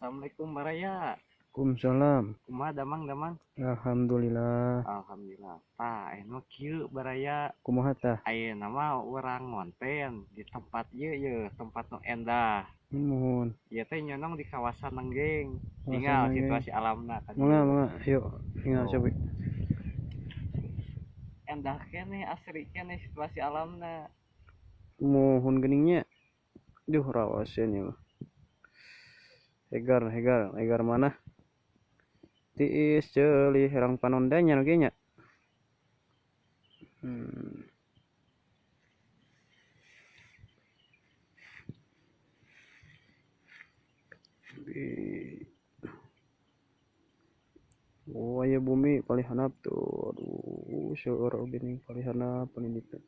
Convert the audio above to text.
Assalamualaikum Baraya. Waalaikumsalam. Kumaha damang damang. Alhamdulillah. Alhamdulillah. Tah, anu kieu Baraya. Kumaha tah? Ayeuna mah urang ngonten di tempat ye tempat nu endah. Nuhun. Ieu teh nyonong di kawasan Nenggeng. Kawasan Tinggal Nanggeng. situasi alamna ka Mangga, dieu. mangga. Ayo, tinggal Tuh. coba. Endah keneh, asri keneh situasi alamna. Mohon geningnya. Duh, rawasan ya mah. Hegar, hegar, hegar mana? Tiis ceuli herang panondanya oge nya. Hmm. Oh, aya bumi palihanap tuh. Aduh, seueur oge ning palihanap pendidikan.